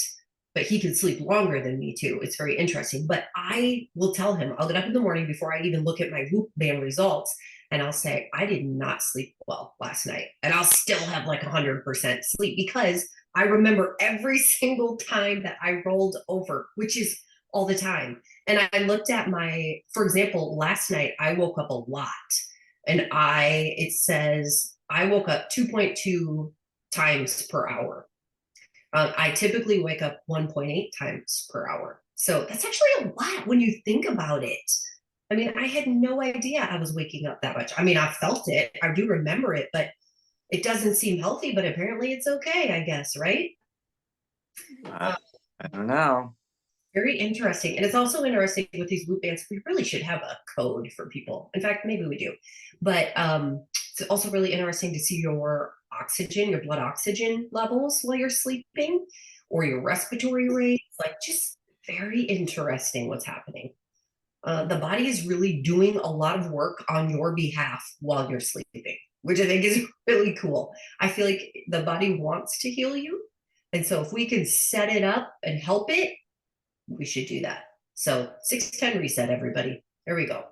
but he can sleep longer than me too. It's very interesting. But I will tell him, I'll get up in the morning before I even look at my Whoop band results, and I'll say, I did not sleep well last night. And I'll still have like 100% sleep because I remember every single time that I rolled over, which is all the time. And I looked at for example, last night I woke up a lot, and it says I woke up 2.2 times per hour. I typically wake up 1.8 times per hour. So that's actually a lot when you think about it. I mean, I had no idea I was waking up that much. I mean, I felt it. I do remember it, but it doesn't seem healthy, but apparently it's okay, I guess, right? I don't know. Very interesting. And it's also interesting with these Whoop bands, we really should have a code for people. In fact, maybe we do. But it's also really interesting to see your blood oxygen levels while you're sleeping, or your respiratory rates. Like, just very interesting what's happening. The body is really doing a lot of work on your behalf while you're sleeping, which I think is really cool. I feel like the body wants to heal you. And so if we can set it up and help it, we should do that. So 610 reset, everybody. There we go.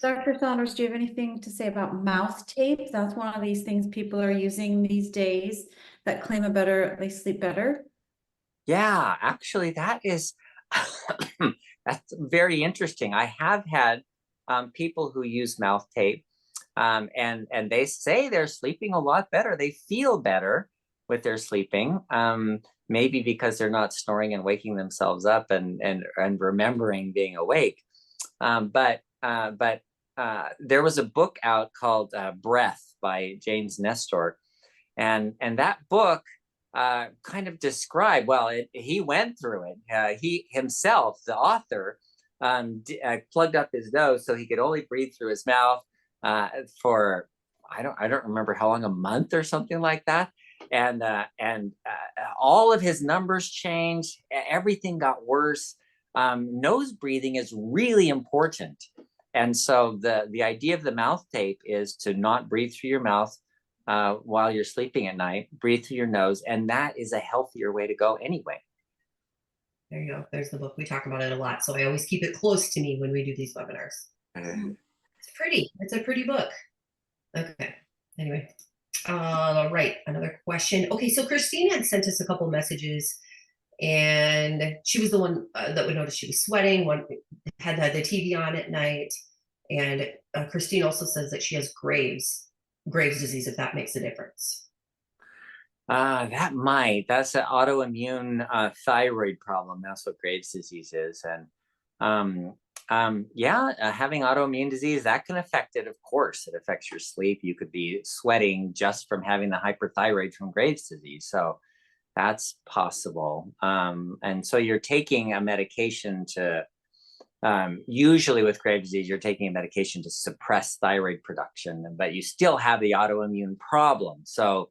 Dr. Saunders, do you have anything to say about mouth tape? That's one of these things people are using these days that claim they sleep better. Yeah, actually, that is that's very interesting. I have had people who use mouth tape, and they say they're sleeping a lot better. They feel better with their sleeping, maybe because they're not snoring and waking themselves up and remembering being awake. But there was a book out called Breath by James Nestor, and that book kind of described, well, he went through it. He himself, the author, plugged up his nose so he could only breathe through his mouth for I don't remember how long, a month or something like that. And all of his numbers changed. Everything got worse. Nose breathing is really important. And so the idea of the mouth tape is to not breathe through your mouth while you're sleeping at night. Breathe through your nose, and that is a healthier way to go anyway. There you go. There's the book. We talk about it a lot, so I always keep it close to me when we do these webinars. It's pretty. It's a pretty book. Okay. Anyway, right. Another question. Okay, so Christine had sent us a couple messages, and she was the one that would notice she was sweating. One had the TV on at night, and Christine also says that she has Graves' disease, if that makes a difference. That might. That's an autoimmune thyroid problem. That's what Graves' disease is. And having autoimmune disease, that can affect it. Of course, it affects your sleep. You could be sweating just from having the hyperthyroid from Graves' disease. So that's possible. And so you're taking a medication to, usually with Graves' disease, you're taking a medication to suppress thyroid production, but you still have the autoimmune problem. So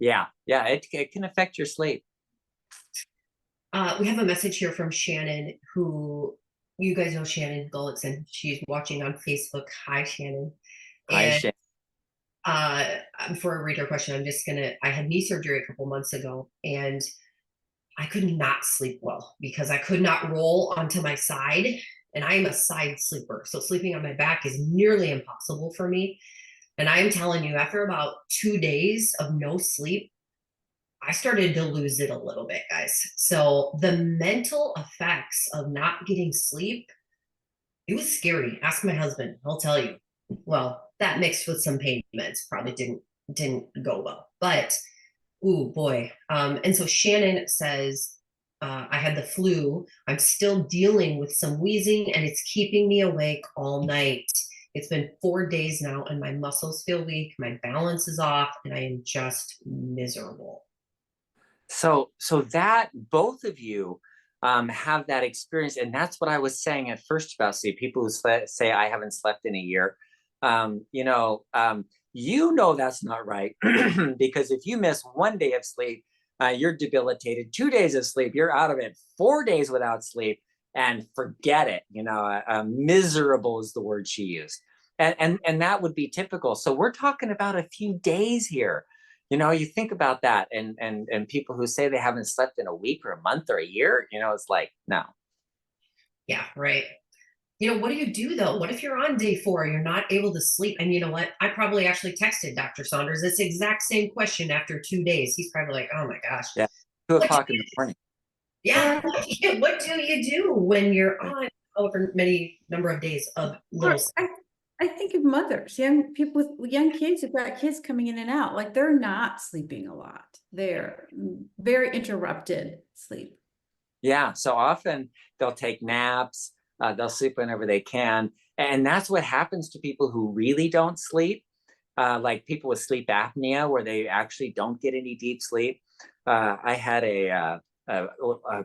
yeah, it can affect your sleep. We have a message here from Shannon, who you guys know, Shannon Gullickson. She's watching on Facebook. Hi, Shannon. Hi, And Shannon. before I read her question, I had knee surgery a couple months ago, and I could not sleep well because I could not roll onto my side, and I am a side sleeper. So sleeping on my back is nearly impossible for me. And I am telling you, after about 2 days of no sleep, I started to lose it a little bit, guys. So the mental effects of not getting sleep, it was scary. Ask my husband, he'll tell you. Well, that mixed with some pain meds probably didn't go well. But ooh boy. And so Shannon says, I had the flu. I'm still dealing with some wheezing, and it's keeping me awake all night. It's been 4 days now, and my muscles feel weak. My balance is off, and I am just miserable. So that both of you have that experience, and that's what I was saying at first about sleep. People who say I haven't slept in a year, that's not right because if you miss 1 day of sleep, you're debilitated. 2 days of sleep, you're out of it. 4 days without sleep, and forget it. Miserable is the word she used, and that would be typical. So we're talking about a few days here. You think about that, and people who say they haven't slept in a week or a month or a year, it's like, no. Yeah, right. What do you do though? What if you're on day 4, you're not able to sleep? And you know what? I probably actually texted Dr. Saunders this exact same question after 2 days. He's probably like, oh my gosh. Yeah, 2 o'clock in the morning. Yeah. What do you do when you're on however many number of days of little sleep? I think of mothers, young people with young kids who've got kids coming in and out, like they're not sleeping a lot. They're very interrupted sleep. Yeah, so often they'll take naps, they'll sleep whenever they can. And that's what happens to people who really don't sleep, like people with sleep apnea, where they actually don't get any deep sleep. I had a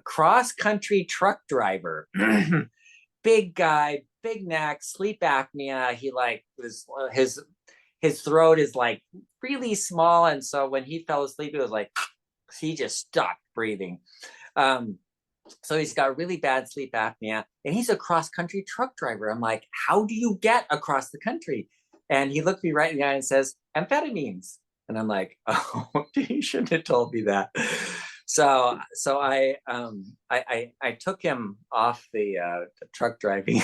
cross-country truck driver, big guy, big neck, sleep apnea. He his throat is like really small, and so when he fell asleep, it was like he just stopped breathing. So he's got really bad sleep apnea, and he's a cross-country truck driver. I'm like, how do you get across the country? And he looked me right in the eye and says, amphetamines. And I'm like, oh, you shouldn't have told me that. So I took him off the truck driving,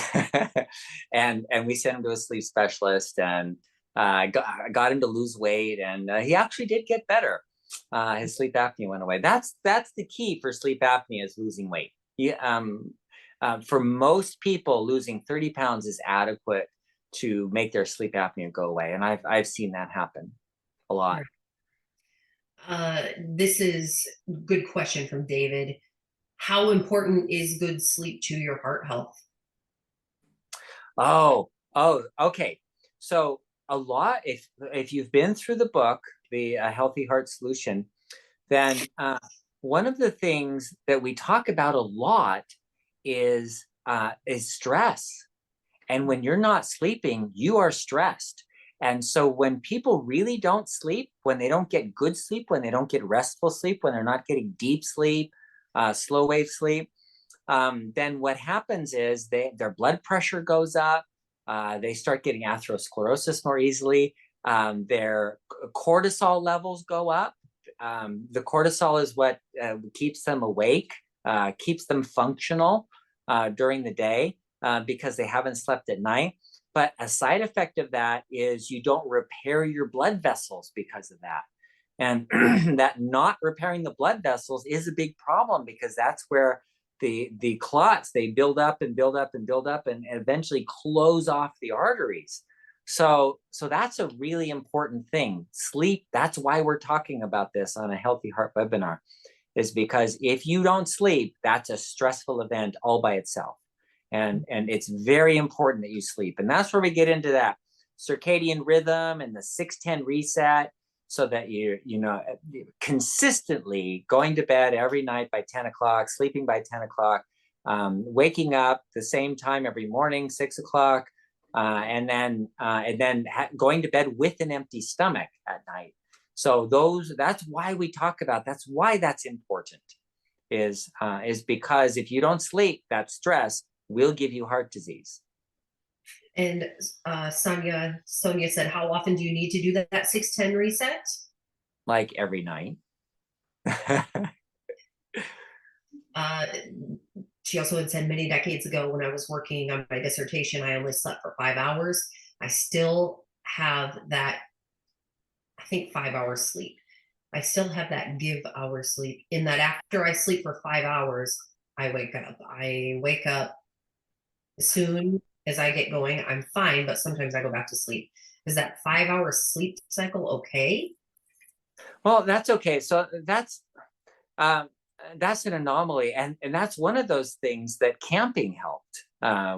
and we sent him to a sleep specialist, and got him to lose weight, and he actually did get better. His sleep apnea went away. That's the key for sleep apnea, is losing weight. For most people, losing 30 pounds is adequate to make their sleep apnea go away, and I've seen that happen a lot. This is a good question from David. How important is good sleep to your heart health? Oh, okay. So a lot, if you've been through the book, the Healthy Heart Solution, then one of the things that we talk about a lot is stress. And when you're not sleeping, you are stressed. And so when people really don't sleep, when they don't get good sleep, when they don't get restful sleep, when they're not getting deep sleep, slow wave sleep, then what happens is their blood pressure goes up. They start getting atherosclerosis more easily. Their cortisol levels go up. The cortisol is what keeps them awake, keeps them functional during the day, because they haven't slept at night. But a side effect of that is you don't repair your blood vessels because of that. And that not repairing the blood vessels is a big problem, because that's where the clots, they build up and build up and build up and eventually close off the arteries. So that's a really important thing. Sleep, that's why we're talking about this on a Healthy Heart webinar, is because if you don't sleep, that's a stressful event all by itself. And it's very important that you sleep. And that's where we get into that circadian rhythm and the 6-10 reset, so that you consistently going to bed every night by 10 o'clock, sleeping by 10 o'clock, waking up the same time every morning, 6 o'clock, and then going to bed with an empty stomach at night. So that's why we talk about, that's why that's important, is because if you don't sleep, that stress will give you heart disease. And Sonia said, how often do you need to do that 6-10 reset? Like every night. She also had said, many decades ago when I was working on my dissertation, I only slept for 5 hours. I still have that, I think 5 hours sleep. I still have that give hour sleep, in that after I sleep for 5 hours, I wake up. I wake up as soon as I get going, I'm fine, but sometimes I go back to sleep. Is that 5 hour sleep cycle okay? Well, that's okay. So that's an anomaly, and that's one of those things that camping helped.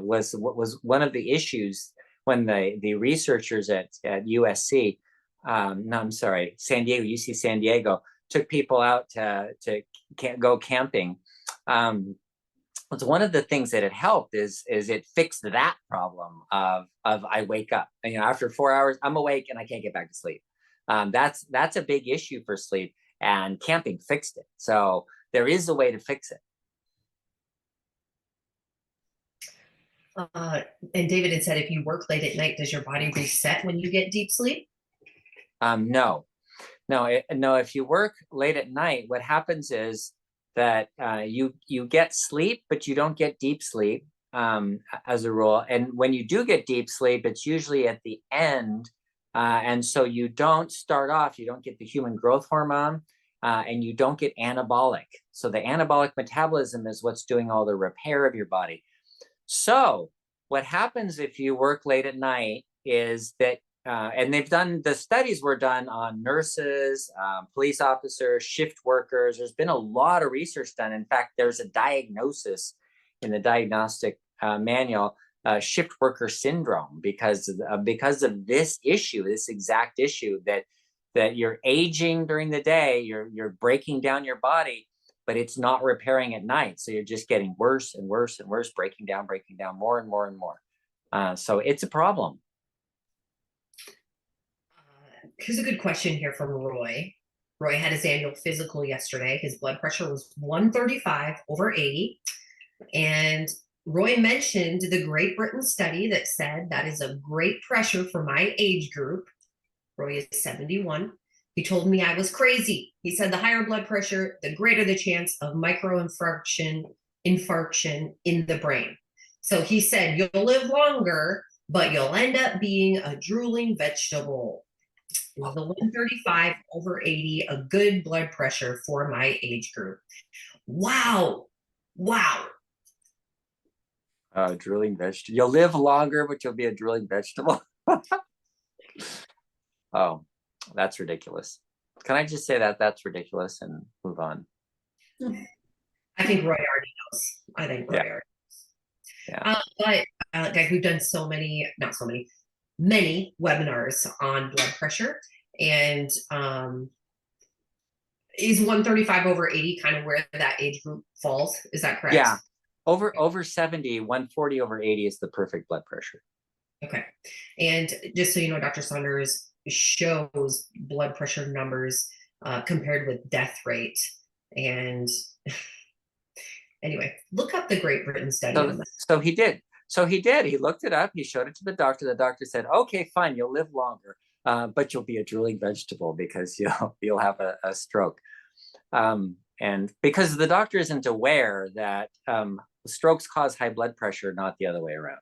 Was one of the issues when the researchers at USC, no, I'm sorry, UC San Diego, took people out to go camping. It's one of the things that it helped is it fixed that problem of I wake up, after 4 hours I'm awake and I can't get back to sleep. That's a big issue for sleep, and camping fixed it. So there is a way to fix it. And David had said, if you work late at night, does your body reset when you get deep sleep? No. If you work late at night, what happens is that you get sleep, but you don't get deep sleep, as a rule. And when you do get deep sleep, it's usually at the end. And so you don't start off, you don't get the human growth hormone, and you don't get anabolic. So the anabolic metabolism is what's doing all the repair of your body. So what happens if you work late at night is that, and the studies were done on nurses, police officers, shift workers. There's been a lot of research done. In fact, there's a diagnosis in the diagnostic manual, shift worker syndrome, because of this issue, this exact issue, that you're aging during the day, you're breaking down your body, but it's not repairing at night. So you're just getting worse and worse and worse, breaking down more and more and more. So it's a problem. Here's a good question here from Roy. Roy had his annual physical yesterday. His blood pressure was 135/80. And Roy mentioned the Great Britain study that said that is a great pressure for my age group. Roy is 71. He told me I was crazy. He said the higher blood pressure, the greater the chance of microinfarction in the brain. So he said, you'll live longer, but you'll end up being a drooling vegetable. Is the 135/80 a good blood pressure for my age group? Wow. Wow. Drooling vegetable. You'll live longer, but you'll be a drooling vegetable. Oh, that's ridiculous. Can I just say that that's ridiculous and move on? I think Roy already knows. I think Roy already knows. Yeah. But guys, we've done many webinars on blood pressure, and is 135/80 kind of where that age group falls? Is that correct? Yeah. Over 70, 140/80 is the perfect blood pressure. Okay. And just so you know, Dr. Saunders shows blood pressure numbers compared with death rate. And anyway, look up the Great Britain study on that. So he did. He looked it up. He showed it to the doctor. The doctor said, okay, fine, you'll live longer, but you'll be a drooling vegetable because you'll have a stroke. And because the doctor isn't aware that strokes cause high blood pressure, not the other way around.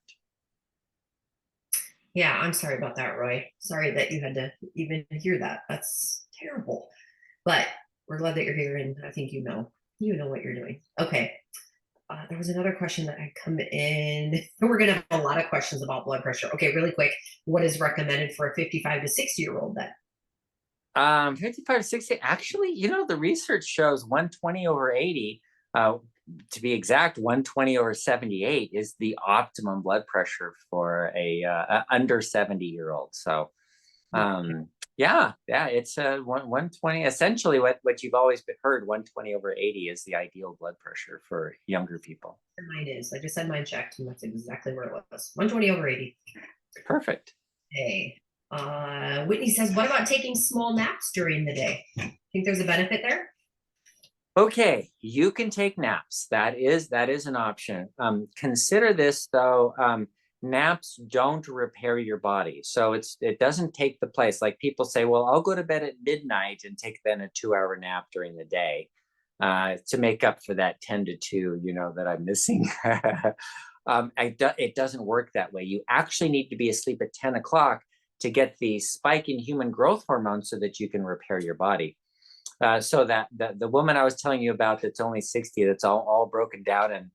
Yeah, I'm sorry about that, Roy. Sorry that you had to even hear that. That's terrible. But we're glad that you're here, and I think you know what you're doing. Okay. There was another question that had come in. We're going to have a lot of questions about blood pressure. Okay, really quick. What is recommended for a 55 to 60-year-old then? 55 to 60, actually, the research shows 120/80, to be exact, 120/78 is the optimum blood pressure for a under 70-year-old. So, yeah, it's 120. Essentially, what you've always heard, 120/80 is the ideal blood pressure for younger people. Mine is. I just had mine checked, and that's exactly where it was. 120/80. Perfect. Okay. Whitney says, what about taking small naps during the day? Think there's a benefit there? Okay, you can take naps. That is an option. Consider this though. Naps don't repair your body, so it doesn't take the place. Like people say, well, I'll go to bed at midnight and take then a 2-hour nap during the day to make up for that 10 to 2, that I'm missing. It doesn't work that way. You actually need to be asleep at 10 o'clock to get the spike in human growth hormone so that you can repair your body. So that the woman I was telling you about that's only 60, that's all broken down, and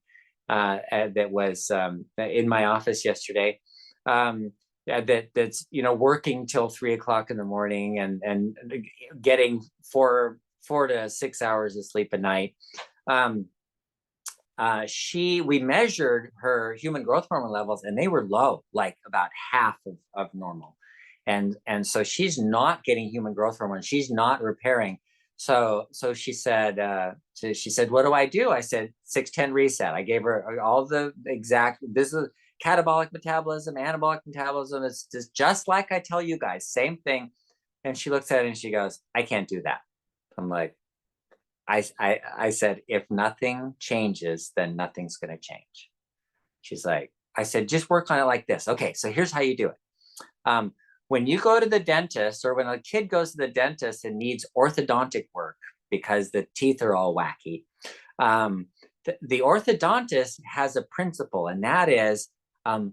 that was in my office yesterday, that's working till 3 o'clock in the morning and getting 4 to 6 hours of sleep a night. We measured her human growth hormone levels, and they were low, like about half of normal. And so she's not getting human growth hormone. She's not repairing. So she said, what do I do? I said, 6-10 reset. I gave her all the exact, this is catabolic metabolism, anabolic metabolism. It's just like I tell you guys, same thing. And she looks at it and she goes, I can't do that. I'm like, I said, if nothing changes, then nothing's going to change. She's like, I said, just work on it like this. Okay, so here's how you do it. When you go to the dentist, or when a kid goes to the dentist and needs orthodontic work because the teeth are all wacky, the orthodontist has a principle, and that is a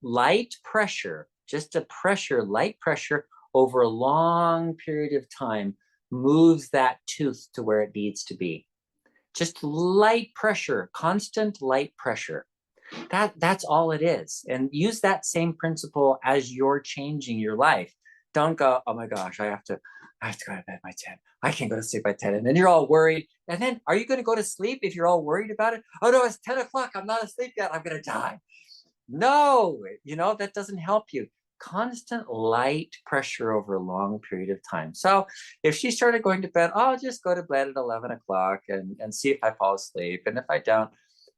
light pressure, light pressure over a long period of time moves that tooth to where it needs to be. Just light pressure, constant light pressure. That's all it is. And use that same principle as you're changing your life. Don't go, oh my gosh, I have to go to bed by 10. I can't go to sleep by 10. And then you're all worried. And then are you going to go to sleep if you're all worried about it? Oh no, it's 10 o'clock. I'm not asleep yet. I'm going to die. No, that doesn't help you. Constant light pressure over a long period of time. So if she started going to bed, I'll just go to bed at 11 o'clock and see if I fall asleep. And if I don't,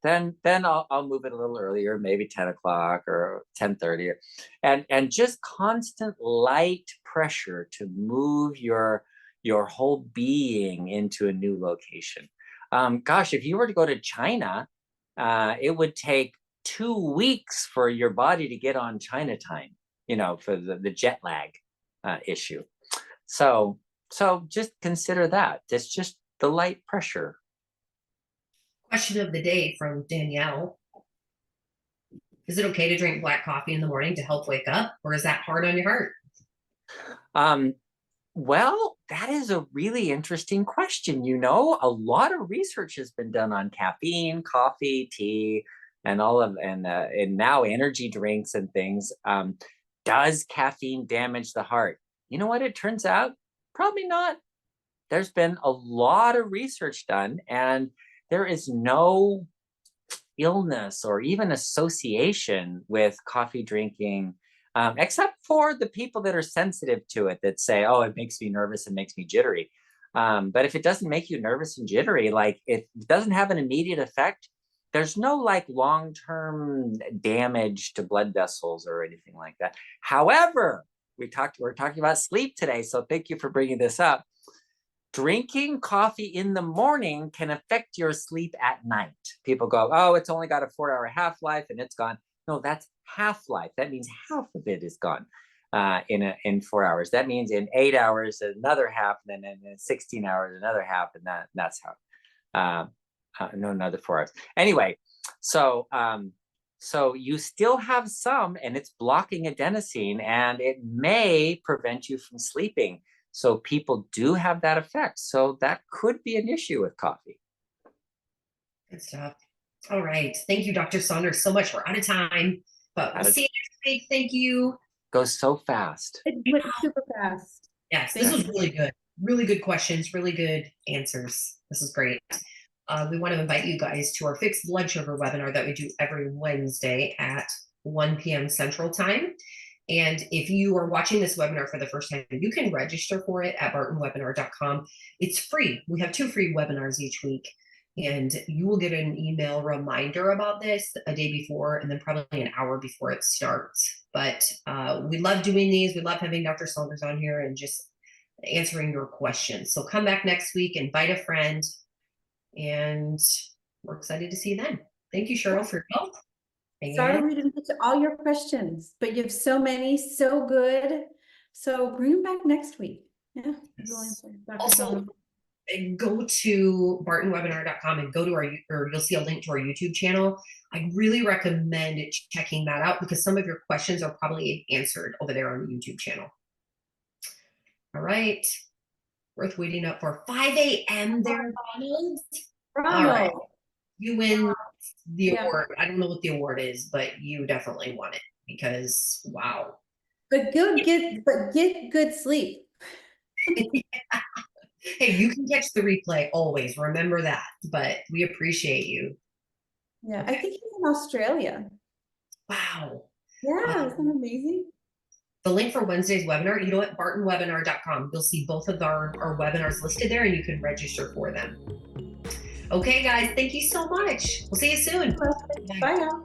then I'll move it a little earlier, maybe 10 o'clock or 10:30, and just constant light pressure to move your your whole being into a new location. Gosh, if you were to go to China, it would take 2 weeks for your body to get on China time, for the jet lag issue. So just consider that. It's just the light pressure. Question of the day from Danielle. Is it okay to drink black coffee in the morning to help wake up, or is that hard on your heart? Well, that is a really interesting question. A lot of research has been done on caffeine, coffee, tea, and and now energy drinks and things. Does caffeine damage the heart? You know what? It turns out probably not. There's been a lot of research done, and there is no illness or even association with coffee drinking, except for the people that are sensitive to it, that say, oh, it makes me nervous and makes me jittery. But if it doesn't make you nervous and jittery, like it doesn't have an immediate effect, there's no like long-term damage to blood vessels or anything like that. However, we're talking about sleep today, so thank you for bringing this up. Drinking coffee in the morning can affect your sleep at night. People go, oh, it's only got a 4-hour half-life and it's gone. No, that's half-life. That means half of it is gone in 4 hours. That means in 8 hours, another half, and then in 16 hours, another half, and that's how. No, another 4 hours. Anyway, so you still have some, and it's blocking adenosine, and it may prevent you from sleeping. So people do have that effect. So that could be an issue with coffee. Good stuff. All right. Thank you, Dr. Saunders, so much. We're out of time, but we'll see you next week. Thank you. Goes so fast. It went super fast. Yes, this was really good. Really good questions, really good answers. This is great. We want to invite you guys to our fixed blood sugar webinar that we do every Wednesday at 1 p.m. Central Time. And if you are watching this webinar for the first time, you can register for it at bartonwebinar.com. It's free. We have 2 free webinars each week, and you will get an email reminder about this a day before, and then probably an hour before it starts. But we love doing these. We love having Dr. Saunders on here and just answering your questions. So come back next week, invite a friend, and we're excited to see you then. Thank you, Cheryl, for your help. Sorry we didn't get to all your questions, but you have so many, so good. So bring them back next week. Yeah. Also, go to bartonwebinar.com and go to or you'll see a link to our YouTube channel. I really recommend checking that out because some of your questions are probably answered over there on the YouTube channel. All right. Worth waiting up for 5 a.m. there, Donald. All right. You win the award. I don't know what the award is, but you definitely won it because wow. But get good sleep. Hey, you can catch the replay always. Remember that. But we appreciate you. Yeah, okay. I think he's in Australia. Wow. Yeah, isn't that amazing? The link for Wednesday's webinar, you know what? bartonwebinar.com. You'll see both of our webinars listed there and you can register for them. Okay, guys, thank you so much. We'll see you soon. Bye now.